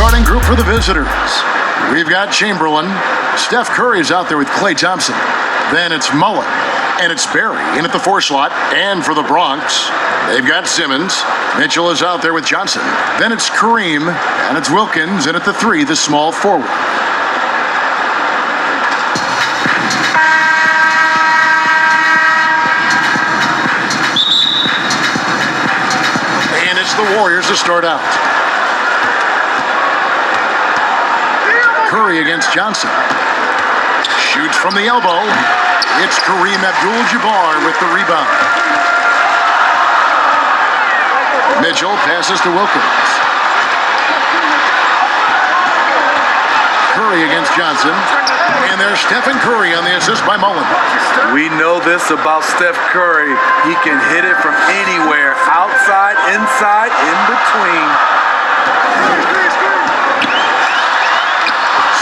starting group for the visitors. We've got Chamberlain. Steph Curry is out there with Klay Thompson. Then it's Mullen. And it's Barry in at the 4 slot. And for the Bronx, they've got Simmons. Mitchell is out there with Johnson. Then it's Kareem. And it's Wilkins in at the 3, the small forward. And it's the Warriors to start out. Curry against Johnson. Shoots from the elbow. It's Kareem Abdul-Jabbar with the rebound. Mitchell passes to Wilkins. Curry against Johnson. And there's Stephen Curry on the assist by Mullen. We know this about Steph Curry. He can hit it from anywhere. Outside, inside, in between.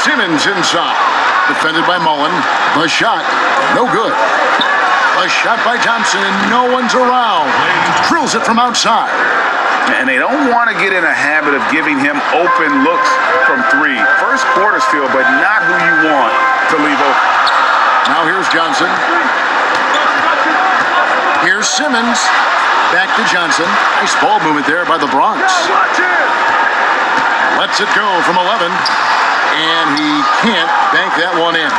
Simmons inside. Defended by Mullen. The shot, no good. A shot by Thompson, and no one's around. Drills it from outside. And they don't want to get in a habit of giving him open looks from 3. First quarter still, but not who you want to leave open. Now here's Johnson. Here's Simmons. Back to Johnson. Nice ball movement there by the Bronx. Lets it go from 11. And he can't bank that one in.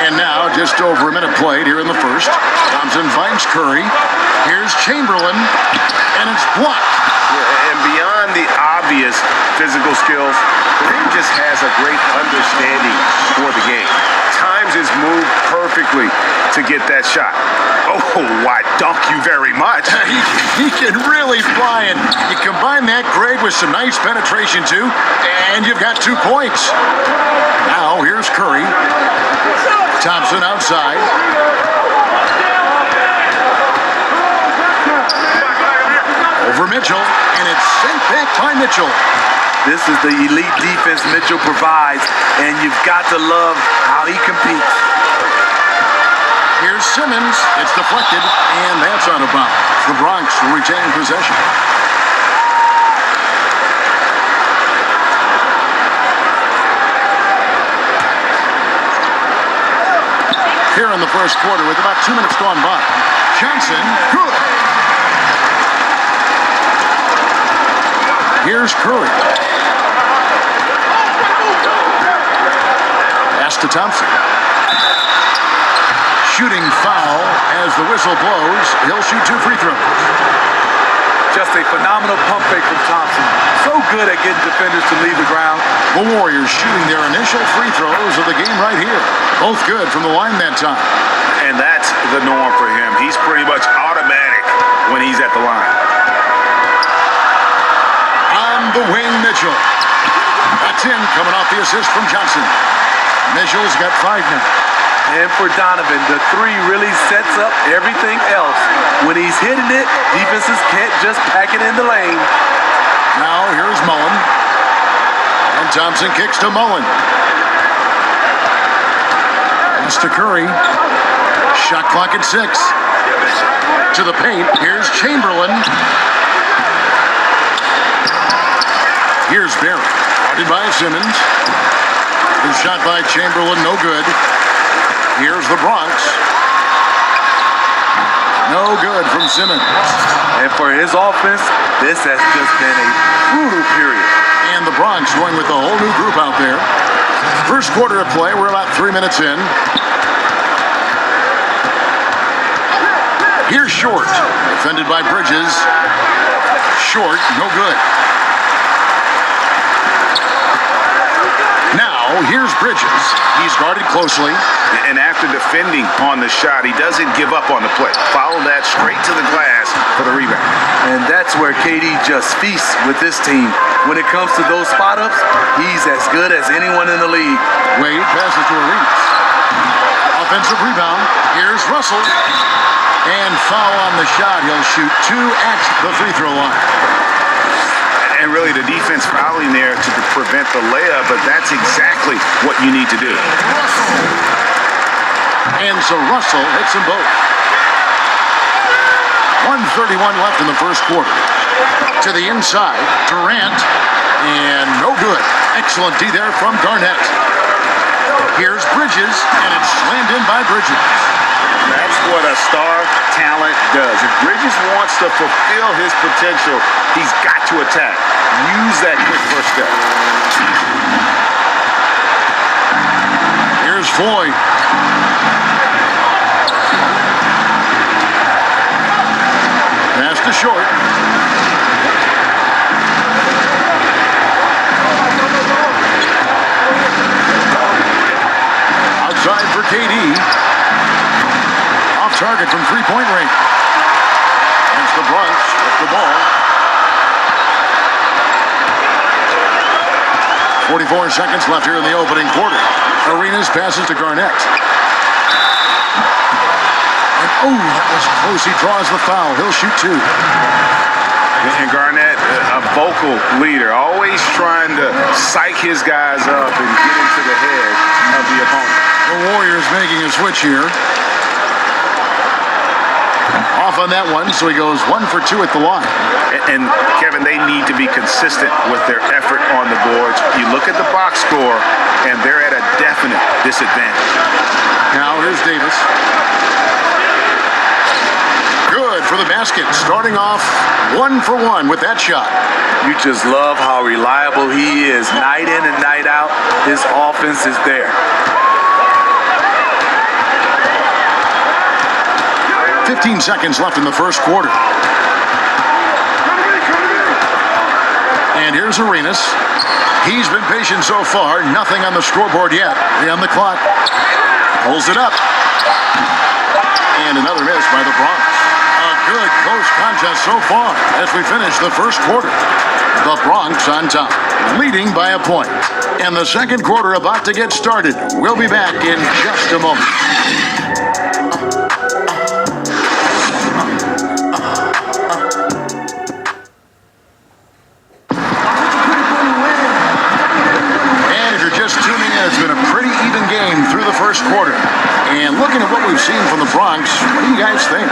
And now, just over a minute played here in the first. Thompson finds Curry. Here's Chamberlain. And it's blocked. Yeah, and beyond the obvious physical skills, Kareem just has a great understanding for the game. Times his move perfectly to get that shot. Oh, why, dunk you very much. He can really fly, and you combine that grade with some nice penetration, too, and you've got 2 points. Now, here's Curry. Thompson outside. Over Mitchell, and it's sent back by Mitchell. This is the elite defense Mitchell provides, and you've got to love how he competes. Here's Simmons. It's deflected, and that's out of bounds. The Bronx will retain possession. Here in the first quarter with about 2 minutes gone by. Johnson, good. Here's Curry. Pass to Thompson. Shooting foul as the whistle blows. He'll shoot 2 free throws. Just a phenomenal pump fake from Thompson. So good at getting defenders to leave the ground. The Warriors shooting their initial free throws of the game right here. Both good from the line that time. And that's the norm for him. He's pretty much automatic when he's at the line. On the wing, Mitchell. That's in, coming off the assist from Johnson. Mitchell's got 5 now. And for Donovan, the 3 really sets up everything else. When he's hitting it, defenses can't just pack it in the lane. Now here's Mullen. And Thompson kicks to Mullen. Pass to Curry. Shot clock at 6. To the paint. Here's Chamberlain. Here's Barry. Guarded by Simmons. The shot by Chamberlain, no good. Here's the Bronx. No good from Simmons. And for his offense, this has just been a brutal period. And the Bronx going with a whole new group out there. First quarter of play, we're about 3 minutes in. Here's Short, defended by Bridges. Short, no good. Now, here's Bridges. He's guarded closely. And after defending on the shot, he doesn't give up on the play. Follow that straight to the glass for the rebound. And that's where KD just feasts with this team. When it comes to those spot-ups, he's as good as anyone in the league. Wade passes to Reeves. Offensive rebound. Here's Russell. And foul on the shot. He'll shoot 2 at the free throw line. And really, the defense fouling there to prevent the layup, but that's exactly what you need to do. And so Russell hits them both. 1:31 left in the first quarter. To the inside, Durant, and no good. Excellent D there from Garnett. Here's Bridges, and it's slammed in by Bridges. That's what a star talent does. If Bridges wants to fulfill his potential, he's got to attack. Use that quick first step. Here's Floyd. Pass to short. Outside for KD. Off target from three-point range. It's the Bronx with the ball. 44 seconds left here in the opening quarter. Arenas passes to Garnett. And that was close. He draws the foul. He'll shoot two. And Garnett, a vocal leader, always trying to psych his guys up and get into the head of the opponent. The Warriors making a switch here. Off on that one, so he goes 1 for 2 at the line. And Kevin, they need to be consistent with their effort on the boards. You look at the box score, and they're at a definite disadvantage. Now here's Davis. Good for the basket. Starting off 1 for 1 with that shot. You just love how reliable he is. Night in and night out, his offense is there. 15 seconds left in the first quarter. And here's Arenas. He's been patient so far. Nothing on the scoreboard yet. 3 on the clock. Pulls it up. And another miss by the Bronx. A good close contest so far as we finish the first quarter. The Bronx on top, leading by a point. And the second quarter about to get started. We'll be back in just a moment. It's been a pretty even game through the first quarter. And looking at what we've seen from the Bronx, what do you guys think?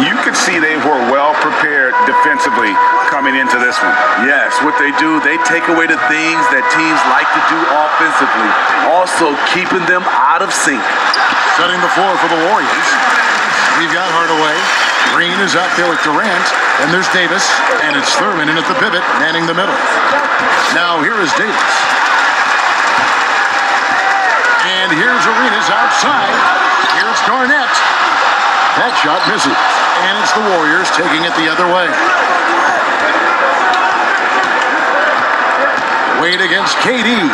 You could see they were well prepared defensively coming into this one. Yes, what they do, they take away the things that teams like to do offensively, also keeping them out of sync. Setting the floor for the Warriors. We've got Hardaway. Green is out there with Durant. And there's Davis. And it's Thurman in at the pivot, manning the middle. Now here is Davis. And here's Arenas outside. Here's Garnett. That shot misses. And it's the Warriors taking it the other way. Wade against KD.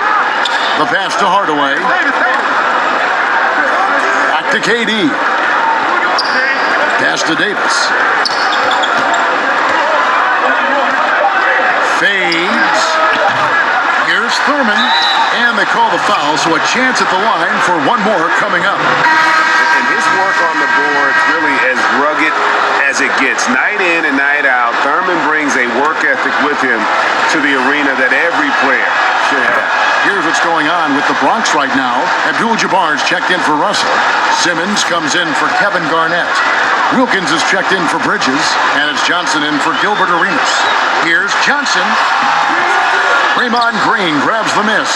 The pass to Hardaway. Back to KD. Pass to Davis. Fades. Here's Thurman. And they call the foul, so a chance at the line for one more coming up. And his work on the board really as rugged as it gets. Night in and night out, Thurman brings a work ethic with him to the arena that every player should have. Here's what's going on with the Bronx right now. Abdul-Jabbar's checked in for Russell. Simmons comes in for Kevin Garnett. Wilkins is checked in for Bridges, and it's Johnson in for Gilbert Arenas. Here's Johnson. Draymond Green grabs the miss.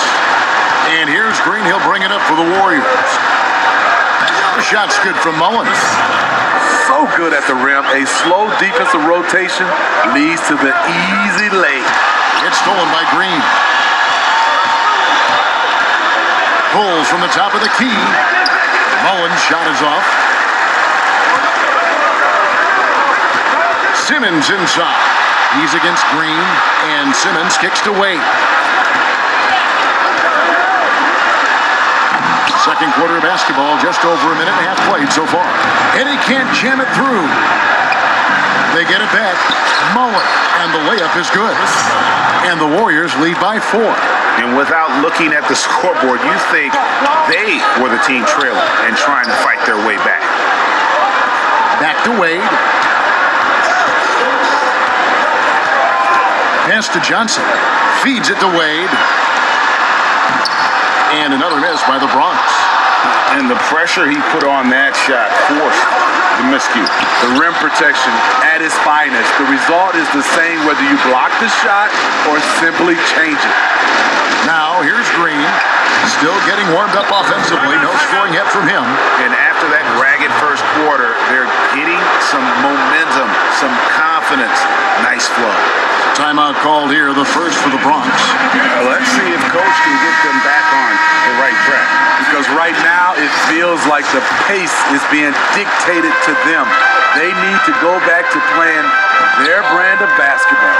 And here's Green. He'll bring it up for the Warriors. The shot's good from Mullen. So good at the rim. A slow defensive rotation leads to the easy lay. It's stolen by Green. Pulls from the top of the key. Mullen's shot is off. Simmons inside. He's against Green, and Simmons kicks to Wade. Second quarter of basketball, just over a minute and a half played so far. And he can't jam it through. They get it back. Mullen, and the layup is good. And the Warriors lead by 4. And without looking at the scoreboard, you think they were the team trailing and trying to fight their way back. Back to Wade. Pass to Johnson. Feeds it to Wade. And another miss by the Bronx. And the pressure he put on that shot forced the miscue. The rim protection at its finest. The result is the same whether you block the shot or simply change it. Now, here's Green. Still getting warmed up offensively. No scoring yet from him. And after that ragged first quarter, they're getting some momentum, some confidence. Nice flow. Timeout called here, the first for the Bronx. Let's see if Coach can get them back on the right track. Because right now it feels like the pace is being dictated to them. They need to go back to playing their brand of basketball.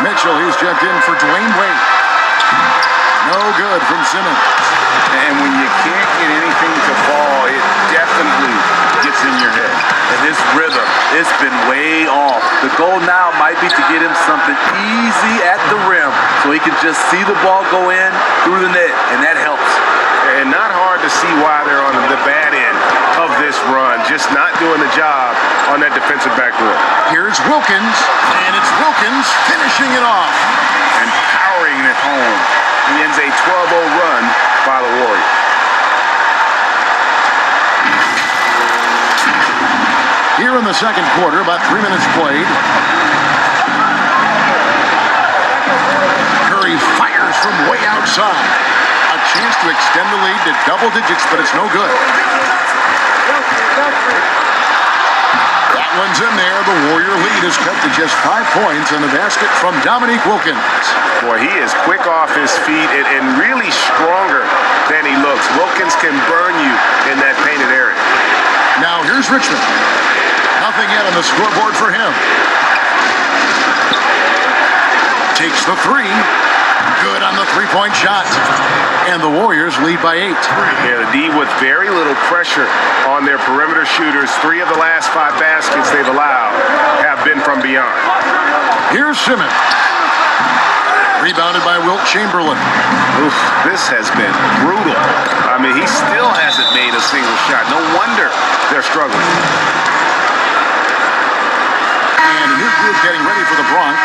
Mitchell, he's checked in for Dwayne Wade. No good from Simmons. And when you can't get anything to fall, it definitely gets in your head. And his rhythm, it's been way off. The goal now might be to get him something easy at the rim so he can just see the ball go in through the net, and that helps. And not hard to see why they're on the bad end of this run, just not doing the job on that defensive backboard. Here's Wilkins, and it's Wilkins finishing it off. And powering it home. He ends a 12-0 run by the Warriors. Here in the second quarter, about 3 minutes played. Curry fires from way outside. A chance to extend the lead to double digits, but it's no good. That one's in there. The Warrior lead is cut to just 5 points and a basket from Dominique Wilkins. Boy, he is quick off his feet and really stronger than he looks. Wilkins can burn you in that painted area. Now here's Richmond. Nothing yet on the scoreboard for him. Takes the three. Good on the three-point shot. And the Warriors lead by 8. Yeah, the D with very little pressure on their perimeter shooters. 3 of the last 5 baskets they've allowed have been from beyond. Here's Simmons. Rebounded by Wilt Chamberlain. Oof, this has been brutal. I mean, he still hasn't made a single shot. No wonder they're struggling. And a new group getting ready for the Bronx.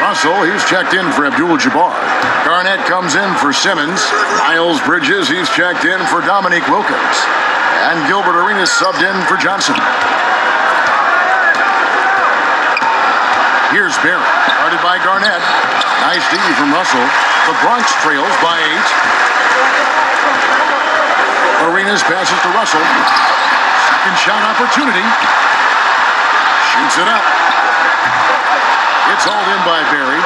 Russell, he's checked in for Abdul-Jabbar. Garnett comes in for Simmons. Miles Bridges, he's checked in for Dominique Wilkins. And Gilbert Arenas subbed in for Johnson. Here's Barry, guarded by Garnett. Nice D from Russell. The Bronx trails by 8. Arenas passes to Russell. Second shot opportunity. Shoots it up. It's hauled in by Barry.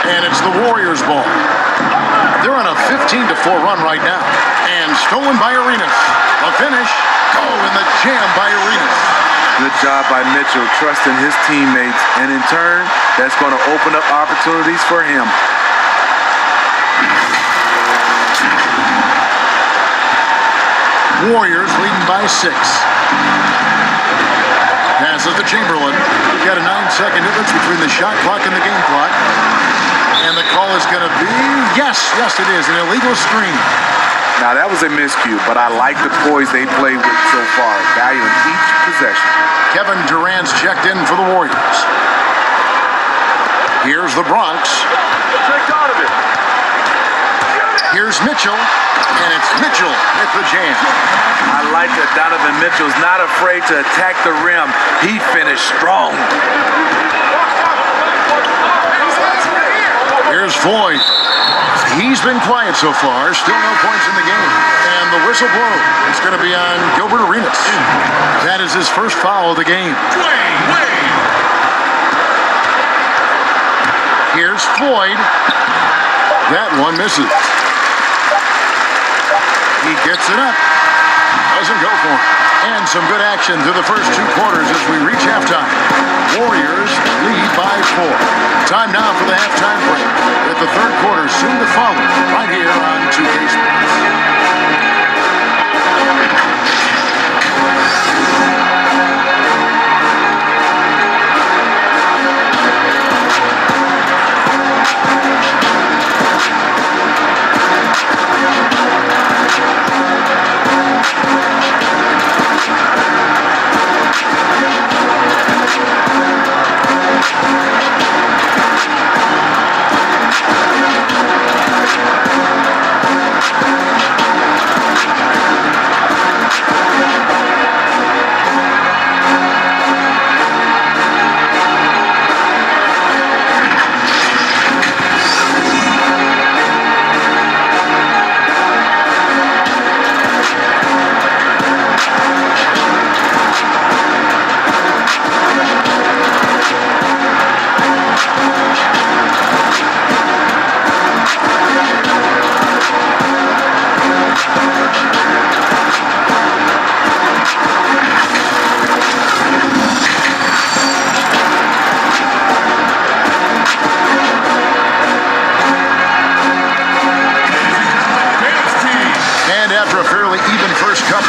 And it's the Warriors' ball. They're on a 15-4 run right now. And stolen by Arenas. The finish. Oh, and the jam by Arenas. Good job by Mitchell, trusting his teammates. And in turn, that's going to open up opportunities for him. Warriors leading by 6. Passes to Chamberlain. We've got a 9-second difference between the shot clock and the game clock. And the call is going to be, yes, it is, an illegal screen. Now, that was a miscue, but I like the poise they played with so far, valuing each possession. Kevin Durant's checked in for the Warriors. Here's the Bronx. Here's Mitchell, and it's Mitchell with the jam. I like that Donovan Mitchell's not afraid to attack the rim. He finished strong. Here's Floyd. He's been quiet so far. Still no points in the game. And the whistle blows. It's going to be on Gilbert Arenas. That is his first foul of the game. Here's Floyd. That one misses. He gets it up. Doesn't go for it. And some good action through the first 2 quarters as we reach halftime. Warriors lead by 4. Time now for the halftime break. With the third quarter soon to follow right here on 2K Sports.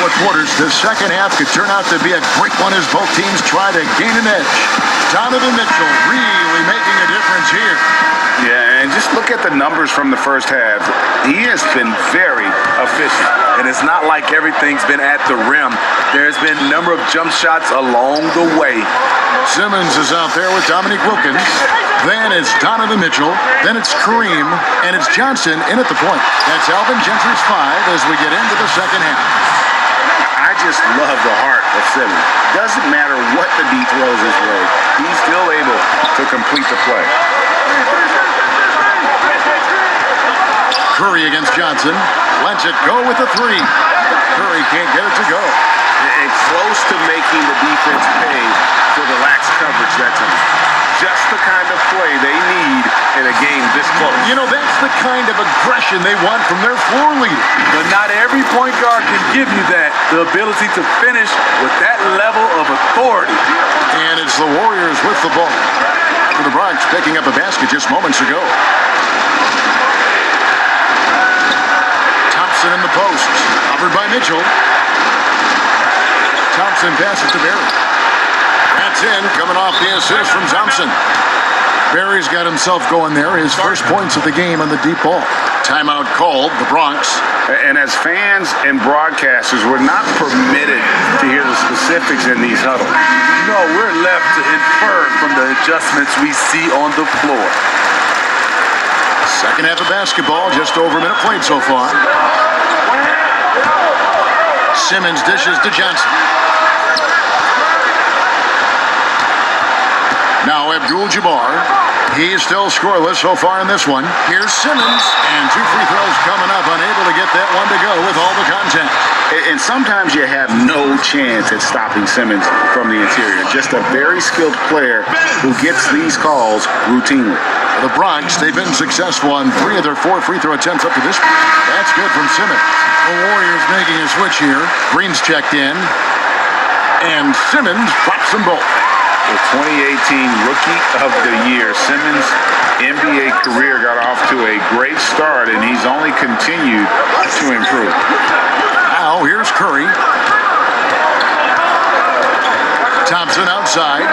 4 quarters, the second half could turn out to be a great one as both teams try to gain an edge. Donovan Mitchell really making a difference here. Yeah, and just look at the numbers from the first half. He has been very efficient. And it's not like everything's been at the rim. There's been a number of jump shots along the way. Simmons is out there with Dominique Wilkins. Then it's Donovan Mitchell. Then it's Kareem. And it's Johnson in at the point. That's Alvin Gentry's 5 as we get into the second half. I just love the heart of Simmons. Doesn't matter what the D throws his way. He's still able to complete the play. Curry against Johnson. Lets it go with a 3. Curry can't get it to go. And close to making the defense pay for the lax coverage that time. Just the kind of play they need in a game this close. You know, that's the kind of aggression they want from their floor leader. But not every point guard can give you that. The ability to finish with that level of authority. And it's the Warriors with the ball. After the Bronx picking up a basket just moments ago. Thompson in the post. Covered by Mitchell. Thompson passes to Barry. That's in, coming off the assist from Thompson. Barry's got himself going there. His first points of the game on the deep ball. Timeout called, the Bronx. And as fans and broadcasters, we're not permitted to hear the specifics in these huddles. No, we're left to infer from the adjustments we see on the floor. Second half of basketball, just over a minute played so far. Simmons dishes to Johnson. Now Abdul-Jabbar. He's still scoreless so far in this one. Here's Simmons, and 2 free throws coming up, unable to get that one to go with all the contact. And sometimes you have no chance at stopping Simmons from the interior. Just a very skilled player who gets these calls routinely. For the Bronx, they've been successful on 3 of their 4 free throw attempts up to this point. That's good from Simmons. The Warriors making a switch here. Green's checked in, and Simmons drops them both. The 2018 Rookie of the Year. Simmons' NBA career got off to a great start, and he's only continued to improve. Now, here's Curry. Thompson outside.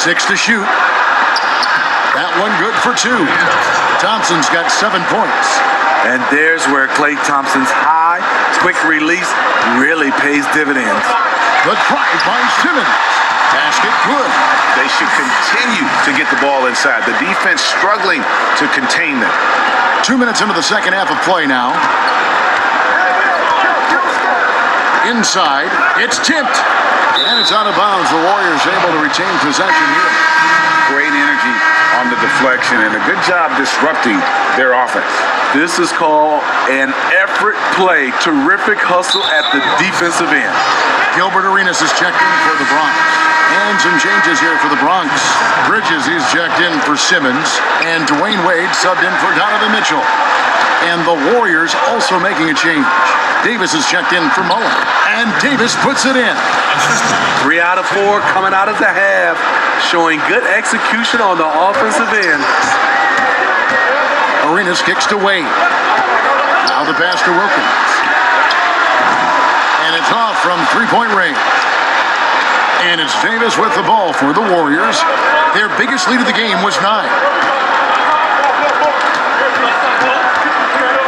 6 to shoot. That one good for 2. Thompson's got 7 points. And there's where Klay Thompson's high, quick release really pays dividends. The drive by Simmons. Basket good. They should continue to get the ball inside. The defense struggling to contain them. 2 minutes into the second half of play now. Inside, it's tipped. And it's out of bounds. The Warriors able to retain possession here. Great energy on the deflection and a good job disrupting their offense. This is called an effort play. Terrific hustle at the defensive end. Gilbert Arenas is checked in for the Bronx. And some changes here for the Bronx. Bridges is checked in for Simmons. And Dwayne Wade subbed in for Donovan Mitchell. And the Warriors also making a change. Davis is checked in for Mullen. And Davis puts it in. 3 out of 4 coming out of the half, showing good execution on the offensive end. Arenas kicks to Wade. Now the pass to Wilkins. And it's off from three-point range. And it's Davis with the ball for the Warriors. Their biggest lead of the game was 9.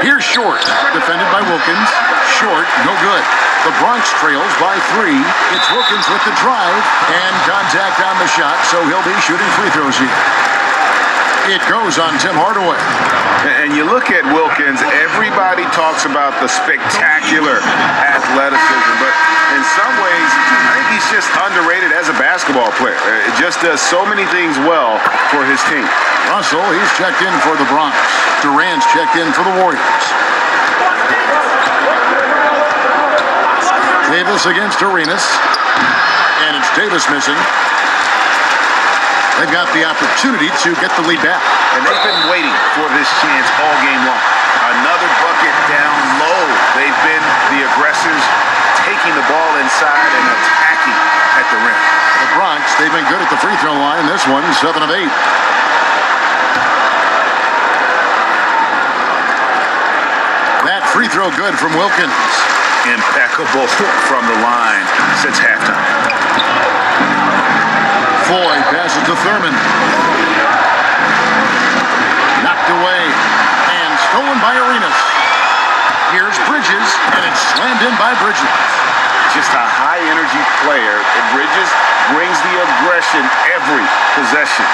Here's Short, defended by Wilkins. Short, no good. The Bronx trails by 3. It's Wilkins with the drive and contact on the shot, so he'll be shooting free throws here. It goes on Tim Hardaway. And you look at Wilkins, everybody talks about the spectacular athleticism, but in some ways, I think he's just underrated as a basketball player. It just does so many things well for his team. Russell, he's checked in for the Bronx. Durant's checked in for the Warriors. Davis against Arenas. And it's Davis missing. They've got the opportunity to get the lead back. And they've been waiting for this chance all game long. Another bucket down low. They've been the aggressors, taking the ball inside and attacking at the rim. The Bronx, they've been good at the free throw line. This one, 7 of 8. That free throw throw good from Wilkins. Impeccable from the line since halftime. Floyd passes to Thurman. Knocked away and stolen by Arenas. Here's Bridges, and it's slammed in by Bridges. Just a high-energy player, and Bridges brings the aggression every possession.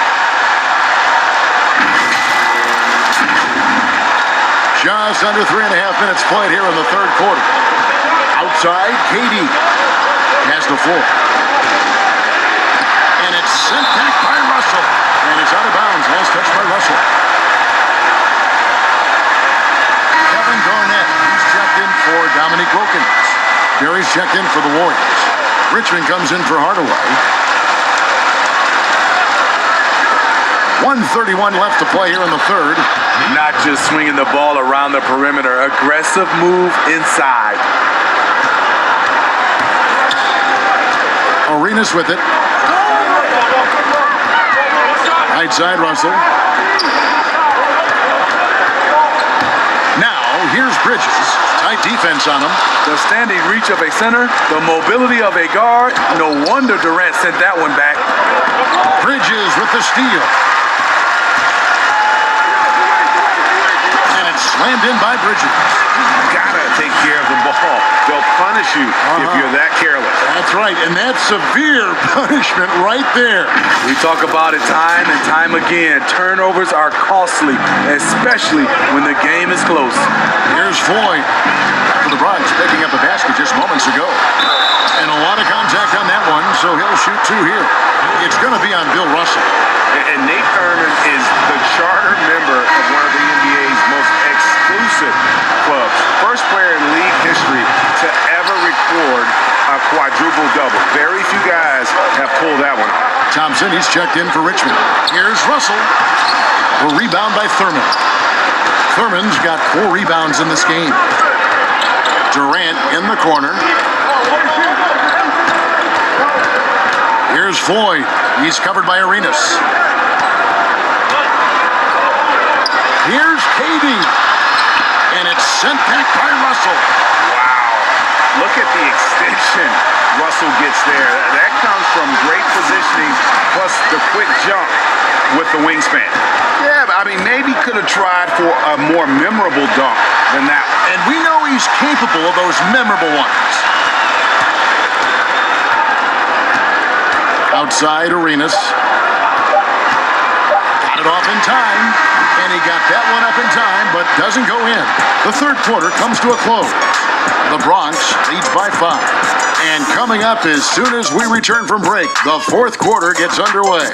Just under 3.5 minutes played here in the third quarter. Outside, KD has the floor. And it's sent back by Russell. And it's out of bounds, last touch by Russell. Kevin Garnett, he's checked in for Dominique Wilkins. Barry's checked in for the Warriors. Richmond comes in for Hardaway. 1:31 left to play here in the third. Not just swinging the ball around the perimeter. Aggressive move inside. Arenas with it. Right side, Russell. Now, here's Bridges. Tight defense on him. The standing reach of a center, the mobility of a guard. No wonder Durant sent that one back. Bridges with the steal. And it's slammed in by Bridges. Gotta take care of the ball. They'll punish you if you're that careless. That's right, and that's severe punishment right there. We talk about it time and time again. Turnovers are costly, especially when the game is close. Here's Floyd for the Bronx, picking up a basket just moments ago. And a lot of contact on that one, so he'll shoot two here. It's going to be on Bill Russell. And Nate Thurman is the charter member of one of the NBA's most exclusive clubs. First player in league history to ever record a quadruple-double. Very few guys have pulled that one off. Thompson, he's checked in for Richmond. Here's Russell. A rebound by Thurman. Thurman's got 4 rebounds in this game. Durant in the corner. Here's Floyd. He's covered by Arenas. Here's KD. And it's sent back by Russell. Wow. Look at the extension Russell gets there. That comes from great positioning plus the quick jump with the wingspan. Yeah, I mean, maybe could have tried for a more memorable dunk than that one. And we know he's capable of those memorable ones. Outside, Arenas. Got it off in time. And he got that one up in time, but doesn't go in. The third quarter comes to a close. The Bronx leads by 5. And coming up as soon as we return from break, the fourth quarter gets underway.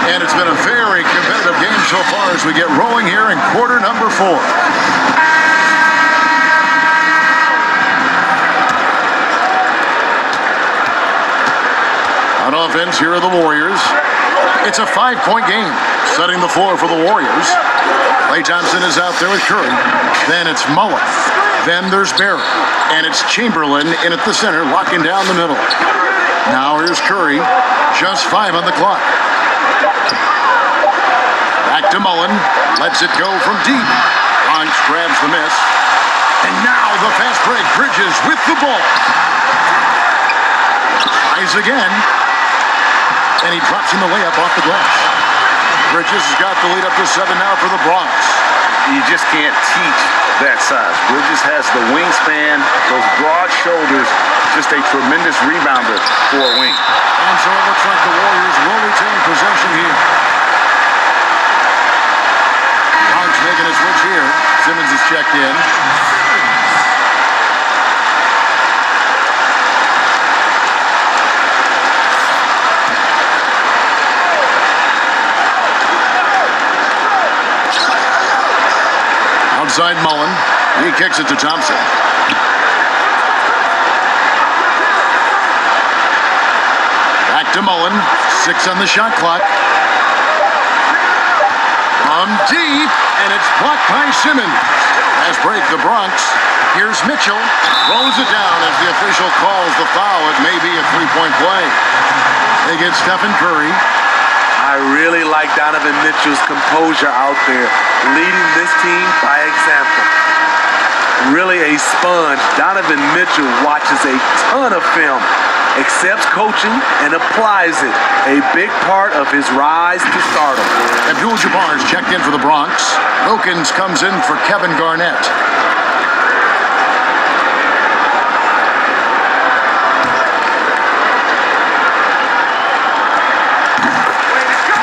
And it's been a very competitive game so far as we get rolling here in quarter number 4. On offense, here are the Warriors. It's a 5-point game, setting the floor for the Warriors. Klay Thompson is out there with Curry. Then it's Mullen. Then there's Barry. And it's Chamberlain in at the center, locking down the middle. Now here's Curry. Just 5 on the clock. Back to Mullen. Lets it go from deep. Bronx grabs the miss. And now the fast break. Bridges with the ball. Tries again. And he drops in the layup off the glass. Bridges has got the lead up to 7 now for the Bronx. You just can't teach that size. Bridges has the wingspan, those broad shoulders, just a tremendous rebounder for a wing. And so it looks like the Warriors will retain possession here. Bronx making a switch here. Simmons is checked in. Outside Mullen. He kicks it to Thompson. Back to Mullen. 6 on the shot clock. From deep, and it's blocked by Simmons. As break the Bronx. Here's Mitchell. Throws it down as the official calls the foul. It may be a three-point play. They get Stephen Curry. I really like Donovan Mitchell's composure out there, leading this team by example. Really a sponge. Donovan Mitchell watches a ton of film, accepts coaching, and applies it. A big part of his rise to stardom. Abdul-Jabbar's checked in for the Bronx. Wilkins comes in for Kevin Garnett.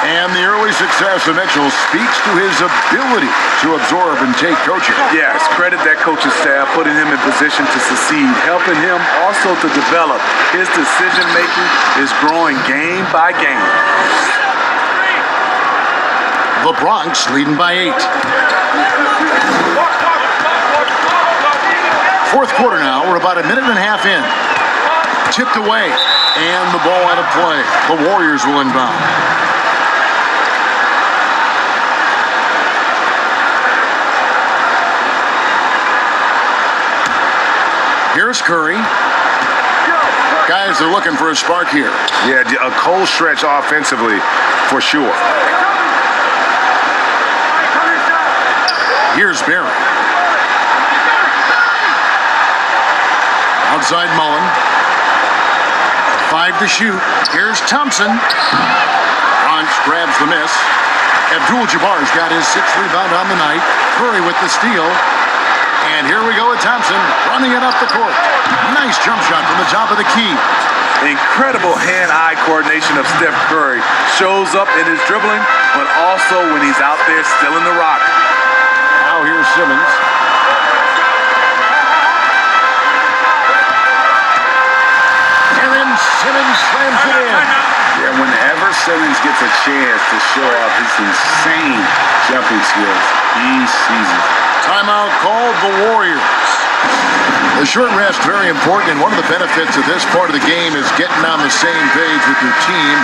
And the early success of Mitchell speaks to his ability to absorb and take coaching. Yes, credit that coaching staff, putting him in position to succeed, helping him also to develop. His decision-making is growing game by game. The Bronx leading by 8. Fourth quarter now. We're about a minute and a half in. Tipped away, and the ball out of play. The Warriors will inbound. Here's Curry. Guys, they're looking for a spark here. Yeah, a cold stretch offensively for sure. Here's Barry. Outside Mullen. 5 to shoot. Here's Thompson. Bronx grabs the miss. Abdul-Jabbar's got his 6th rebound on the night. Curry with the steal. And here we go with Thompson running it up the court. Nice jump shot from the top of the key. Incredible hand-eye coordination of Steph Curry. Shows up in his dribbling, but also when he's out there stealing the rock. Now here's Simmons. And then Simmons slams it in. Yeah, whenever Simmons gets a chance to show off his insane jumping skills, he seizes it. Timeout called the Warriors. The short rest, very important, and one of the benefits of this part of the game is getting on the same page with your team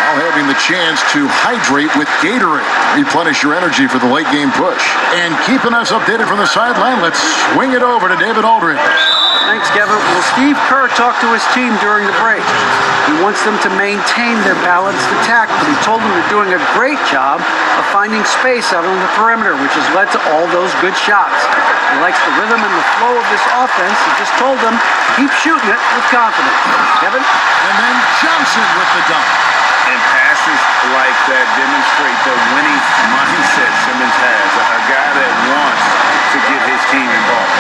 while having the chance to hydrate with Gatorade. Replenish your energy for the late game push. And keeping us updated from the sideline, let's swing it over to David Aldridge. Thanks, Kevin. Well, Steve Kerr talked to his team during the break. He wants them to maintain their balanced attack, but he told them they're doing a great job of finding space out on the perimeter, which has led to all those good shots. He likes the rhythm and the flow of this offense. He just told them, keep shooting it with confidence. Kevin? And then Johnson with the dunk. And passes like that demonstrate the winning mindset Simmons has. A guy that wants to get his team involved.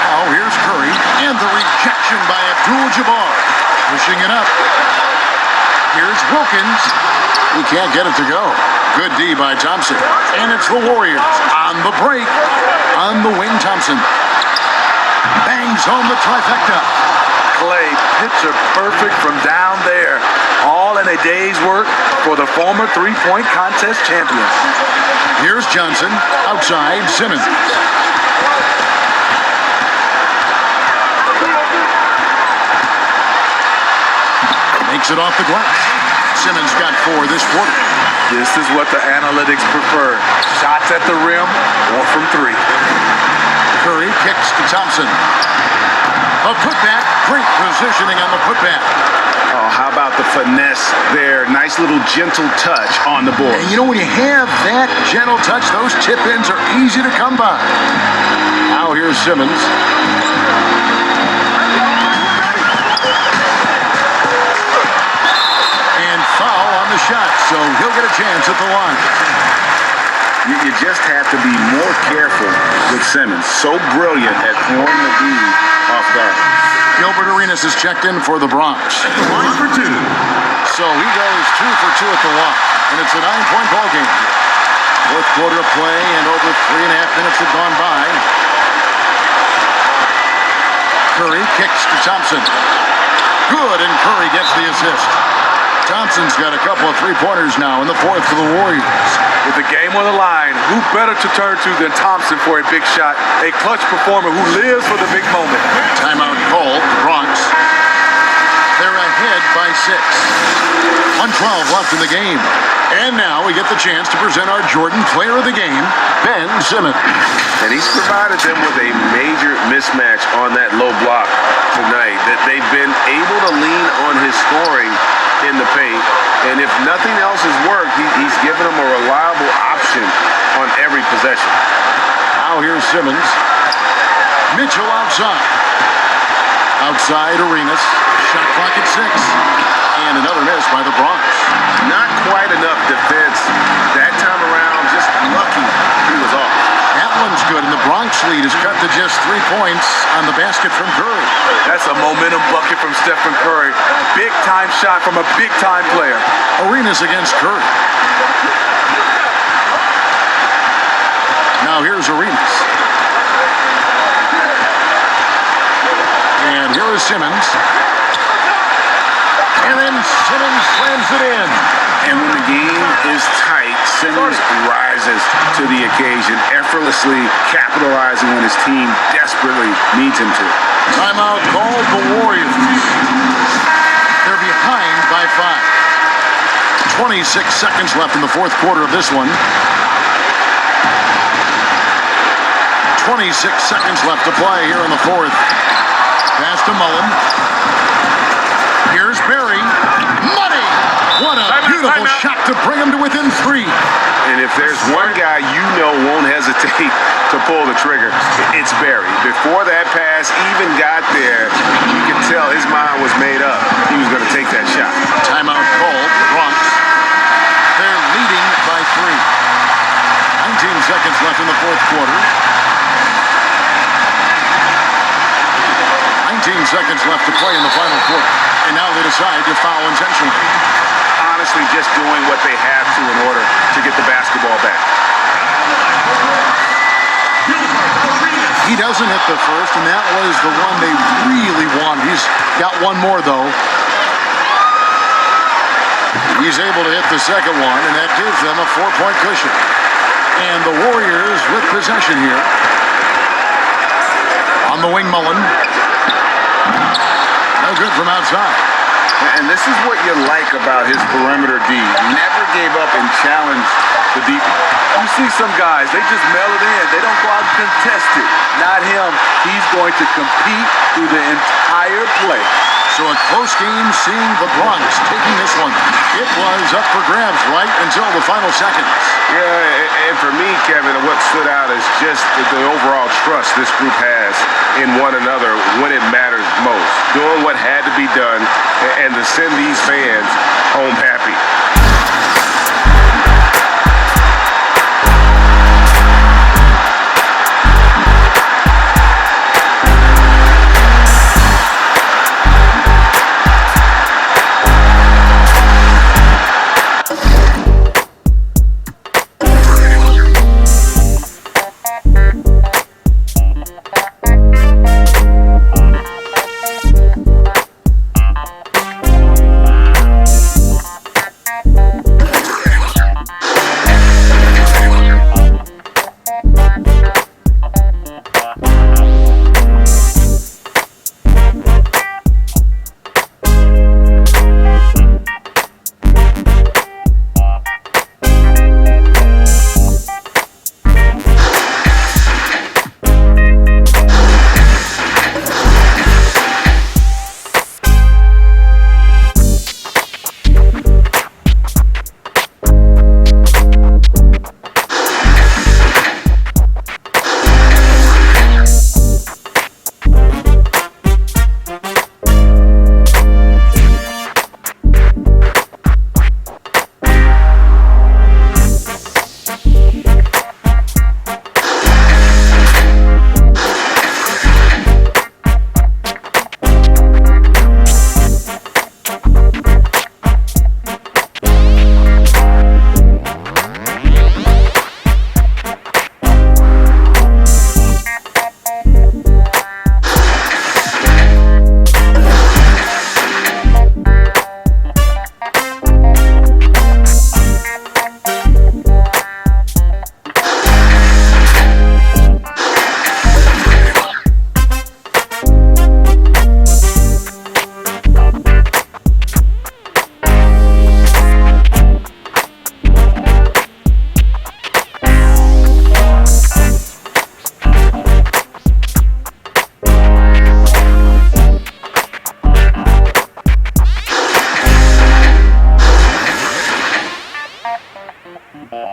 Now here's Curry, and the rejection by Abdul-Jabbar. Pushing it up. Here's Wilkins. He can't get it to go. Good D by Thompson. And it's the Warriors on the break. On the wing, Thompson. Bangs home the trifecta. Clay, picture perfect from down there. All in a day's work for the former three-point contest champion. Here's Johnson. Outside, Simmons. Makes it off the glass. Simmons got 4 this quarter. This is what the analytics prefer. Shots at the rim or from 3. Curry kicks to Thompson. A putback. Great positioning on the putback. Oh, how about the finesse there? Nice little gentle touch on the board. And you know, when you have that gentle touch, those tip-ins are easy to come by. Now here's Simmons. And foul on the shot, so he'll get a chance at the line. You just have to be more careful with Simmons. So brilliant at throwing the D off guard. Gilbert Arenas is checked in for the Bronx. 1 for 2. So he goes 2 for 2 at the line, and it's a 9-point ball game here. Fourth quarter of play, and over 3.5 minutes have gone by. Curry kicks to Thompson. Good, and Curry gets the assist. Thompson's got a couple of three-pointers now in the fourth for the Warriors. With the game on the line, who better to turn to than Thompson for a big shot? A clutch performer who lives for the big moment. Timeout called, the Bronx. They're ahead by 6. 1:12 left in the game. And now we get the chance to present our Jordan Player of the Game, Ben Simmons. And he's provided them with a major mismatch on that low block tonight. That they've been able to lean on his scoring in the paint. And if nothing else has worked, he's given them a reliable option on every possession. Now here's Simmons. Mitchell outside. Outside Arenas. Shot clock at 6. And another miss by the Bronx. Not quite enough defense that time around. Just lucky he was off. That one's good, and the Bronx lead is cut to just 3 points on the basket from Curry. That's a momentum bucket from Stephen Curry. Big-time shot from a big-time player. Arenas against Curry. Now here's Arenas. And here is Simmons. And then Simmons slams it in. And when the game is tight, Simmons rises to the occasion, effortlessly capitalizing when his team desperately needs him to. Timeout called the Warriors. They're behind by 5. 26 seconds left in the fourth quarter of this one. 26 seconds left to play here in the fourth. Pass to Mullen. Here's Barry. Money! What a beautiful shot to bring him to within 3. And if there's one guy you know won't hesitate to pull the trigger, it's Barry. Before that pass even got there, you could tell his mind was made up. He was going to take that shot. Timeout called. The Bronx. They're leading by 3. 19 seconds left in the fourth quarter. 19 seconds left to play in the final quarter. And now they decide to foul intentionally. Honestly, just doing what they have to in order to get the basketball back. He doesn't hit the first, and that was the one they really wanted. He's got one more, though. He's able to hit the second one, and that gives them a 4-point cushion. And the Warriors with possession here. On the wing, Mullen. No good from outside. And this is what you like about his perimeter D. Never gave up and challenged the deep. You see some guys, they just mail it in. They don't go out and contest it. Not him. He's going to compete through the entire play. So a close game seeing the Bronx taking this one. It was up for grabs right until the final seconds. Yeah, and for me, Kevin, what stood out is just the overall trust this group has in one another when it matters most. Doing what had to be done and to send these fans home happy.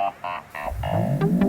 Bye.